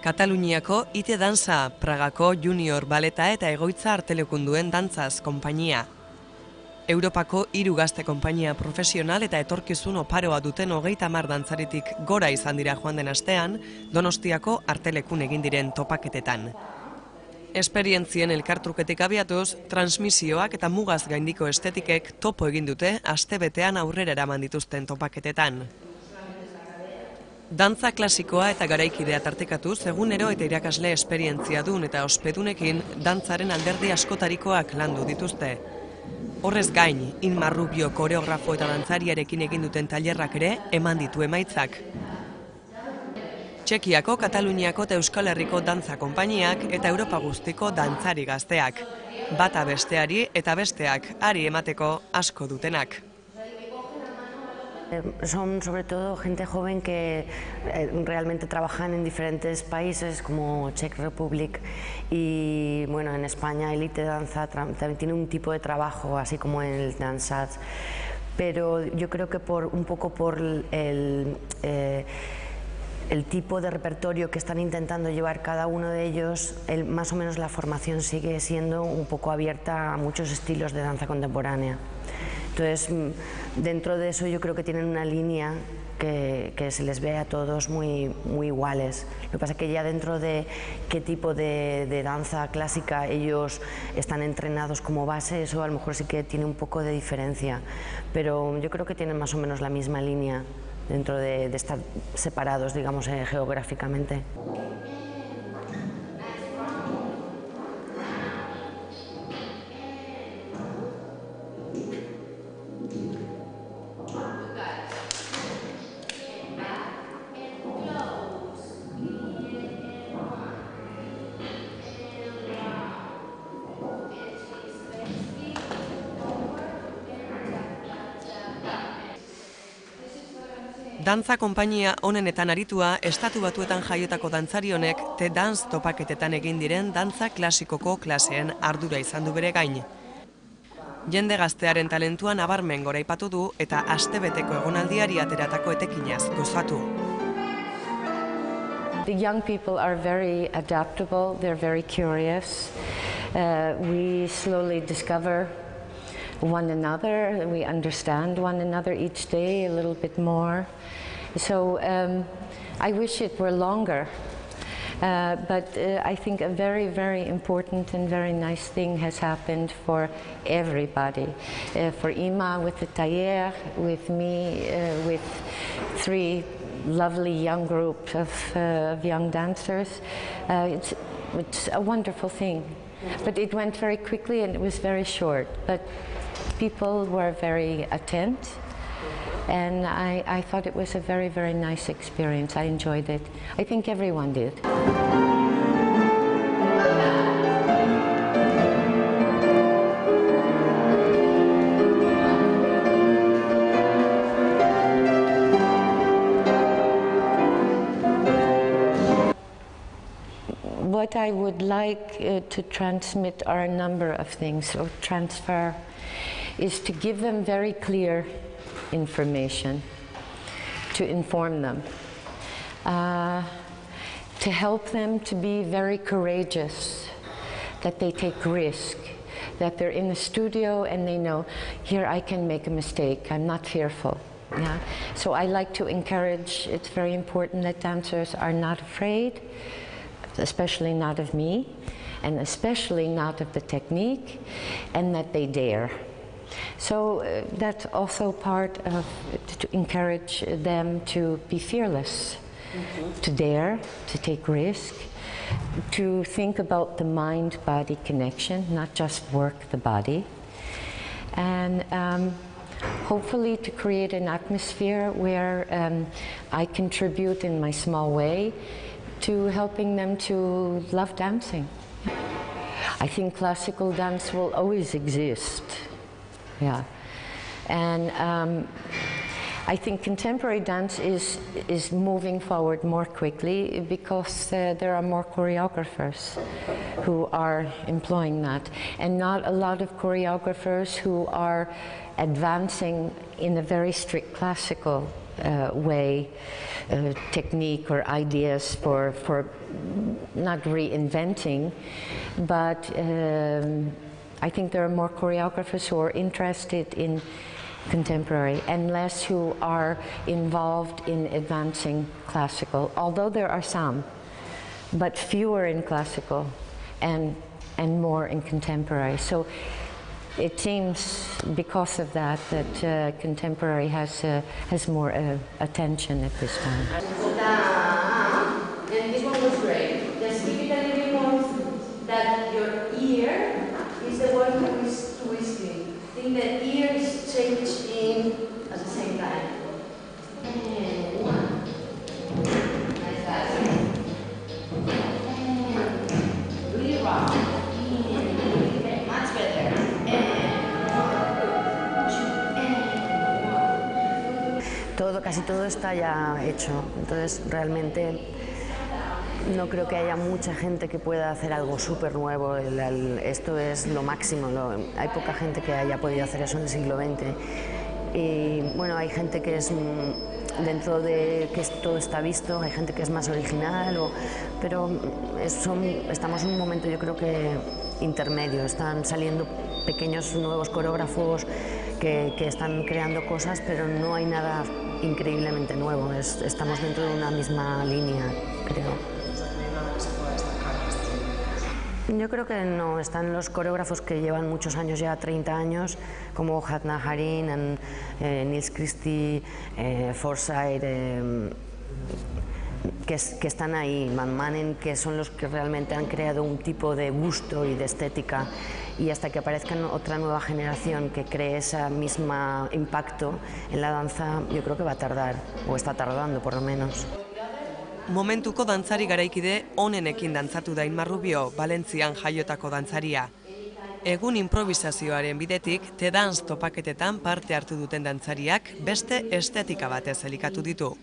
Kataluniako Ite Danza, Pragako Junior Baleta eta Egoitza Artelekunduen dantzaz konpainia. Europako 3 gazte konpainia profesional eta etorkizun oparoa duten 30 dantzaritik gora izan dira joan den astean, Donostiako Artelekun egin diren topaketetan. Esperientzien elkartruketik abiatuz, transmisioak eta mugaz gaindiko estetikek topo egin dute astebetean aurrera eraman dituzten topaketetan. Dantza klasikoa eta garaikidea tartekatuz, egunero eta irakasle esperientzia dun eta ospedunekin dantzaren alderdi askotarikoak landu dituzte. Horrez gain, Inma Rubio koreografo eta dantzariarekin egin duten tailerrak ere eman ditu emaitzak. Txekiako, Kataluniako eta Euskal Herriko dantza konpainiak eta Europa guztiko dantzari gazteak. Bata besteari eta besteak ari emateko asko dutenak. Son sobre todo gente joven que realmente trabajan en diferentes países como Czech Republic y bueno, en España Elite Danza también tiene un tipo de trabajo así como en el Dansaz, pero yo creo que un poco por el tipo de repertorio que están intentando llevar cada uno de ellos, más o menos la formación sigue siendo un poco abierta a muchos estilos de danza contemporánea. Entonces, dentro de eso yo creo que tienen una línea que se les ve a todos muy iguales. Lo que pasa es que ya dentro de qué tipo de danza clásica ellos están entrenados como base, eso a lo mejor sí que tiene un poco de diferencia, pero yo creo que tienen más o menos la misma línea dentro de estar separados, digamos, geográficamente. Dantza konpainia honenetan aritua, Estatu Batuetan jaiotako dantzari honek The Dance topaketetan egin diren dantza klasikoko klaseen ardura izan du bere gain. Jende gaztearen talentua nabarmen goraipatu du eta astebeteko egonaldiari ateratako etekinaz gozatu. The young people are very adaptable, they're very curious. We slowly discover one another, we understand one another each day a little bit more. So I wish it were longer, but I think a very, very important and very nice thing has happened for everybody. For Ima with the taller, with me, with 3 lovely young groups of young dancers. It's a wonderful thing. But it went very quickly and it was very short. But people were very attentive, and I thought it was a very, very nice experience. I enjoyed it. I think everyone did. What I would like to transmit are a number of things, or transfer, is to give them very clear information, to inform them, to help them to be very courageous, that they take risk, that they're in the studio and they know, here I can make a mistake, I'm not fearful. Yeah? So I like to encourage, it's very important that dancers are not afraid, especially not of me, and especially not of the technique, and that they dare. So that's also part of to encourage them to be fearless, to dare, to take risk, to think about the mind-body connection, not just work the body, and hopefully to create an atmosphere where I contribute in my small way to helping them to love dancing. I think classical dance will always exist. Yeah, and I think contemporary dance is moving forward more quickly because there are more choreographers who are employing that, and not a lot of choreographers who are advancing in a very strict classical way, technique or ideas for not reinventing, but I think there are more choreographers who are interested in contemporary and less who are involved in advancing classical, although there are some, but fewer in classical and more in contemporary. So it seems because of that that contemporary has more attention at this time. And this one was great. Just keep it a little more that your ear is the one who is twisting. I think the ear is changing at the same time. And one. Nice guys. And really round. And much better. Casi todo está ya hecho, entonces realmente no creo que haya mucha gente que pueda hacer algo súper nuevo. Esto es lo máximo, hay poca gente que haya podido hacer eso en el siglo XX. Y bueno, hay gente que es dentro de que todo está visto, hay gente que es más original, pero estamos en un momento, yo creo que intermedio. Están saliendo pequeños nuevos coreógrafos que están creando cosas, pero no hay nada increíblemente nuevo. Estamos dentro de una misma línea, creo. Yo creo que no, están los coreógrafos que llevan muchos años, ya 30 años, como Hatna Harin, Nils Christie, Forsyth, que están ahí, Van Manen, que son los que realmente han creado un tipo de gusto y de estética, y hasta que aparezca otra nueva generación que cree ese mismo impacto en la danza, yo creo que va a tardar, o está tardando por lo menos. Momentuko dantzari garaikide onenekin dantzatu da Inma Rubio, Valentzian jaiotako dantzaria. Egun improvisazioaren bidetik, T-Dance topaketetan parte hartu duten dantzariak beste estetika batez elikatu ditu.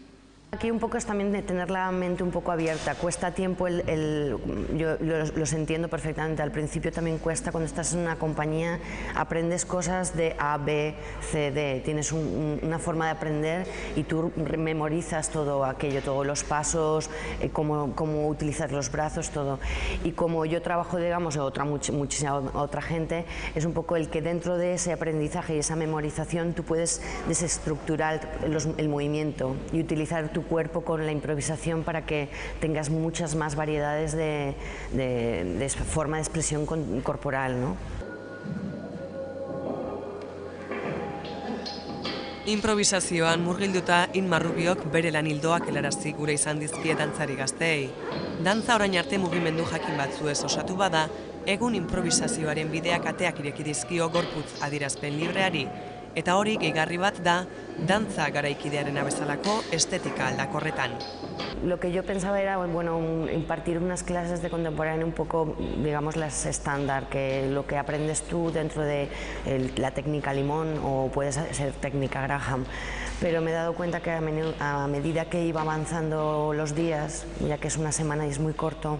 Aquí un poco es también de tener la mente un poco abierta. Cuesta tiempo, yo los entiendo perfectamente. Al principio también cuesta, cuando estás en una compañía, aprendes cosas de A, B, C, D. Tienes una forma de aprender y tú memorizas todo aquello, todos los pasos, cómo utilizar los brazos, todo. Y como yo trabajo, digamos, muchísima otra gente, es un poco el que dentro de ese aprendizaje y esa memorización tú puedes desestructurar el movimiento y utilizar tu cuerpo con la improvisación para que tengas muchas más variedades de forma de expresión corporal, ¿no? Improvisazioan murgilduta Inma Rubiok bere lan ildoak helarazi gure izan dizkie dantzari gazteei. Dantza orain arte mugimendu jakin batzuez osatu bada, egun improvisazioaren bideak ateak ireki dizkio gorputz adierazpen libreari, eta hori gehigarri bat da dantza garaikidearen bezalako estetika aldakorretan. Lo que yo pensaba era, bueno, impartir unas clases de contemporáneo un poco, digamos, las estándar, que lo que aprendes tú dentro de la técnica Limón o puede ser técnica Graham, pero me he dado cuenta que a medida que iba avanzando los días, ya que es una semana y es muy corto,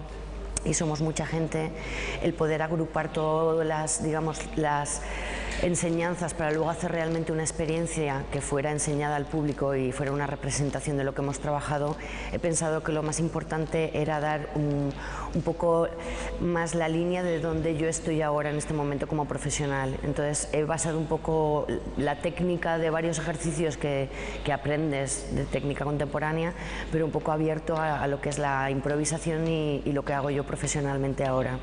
y somos mucha gente, el poder agrupar todas las enseñanzas para luego hacer realmente una experiencia que fuera enseñada al público y fuera una representación de lo que hemos trabajado, he pensado que lo más importante era dar un poco más la línea de donde yo estoy ahora en este momento como profesional. Entonces he basado un poco la técnica de varios ejercicios que aprendes de técnica contemporánea, pero un poco abierto a lo que es la improvisación y lo que hago yo profesionalmente ahora.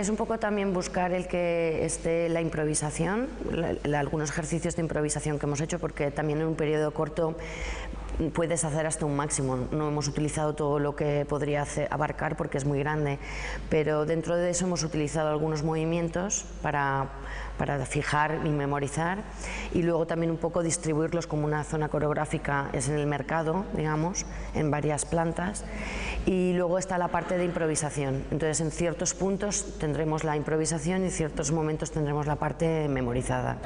Es un poco también buscar el que esté la improvisación, algunos ejercicios de improvisación que hemos hecho, porque también en un periodo corto puedes hacer hasta un máximo. No hemos utilizado todo lo que podría abarcar porque es muy grande, pero dentro de eso hemos utilizado algunos movimientos para fijar y memorizar, y luego también un poco distribuirlos como una zona coreográfica es en el mercado, digamos, en varias plantas, y luego está la parte de improvisación. Entonces en ciertos puntos tendremos la improvisación y en ciertos momentos tendremos la parte memorizada.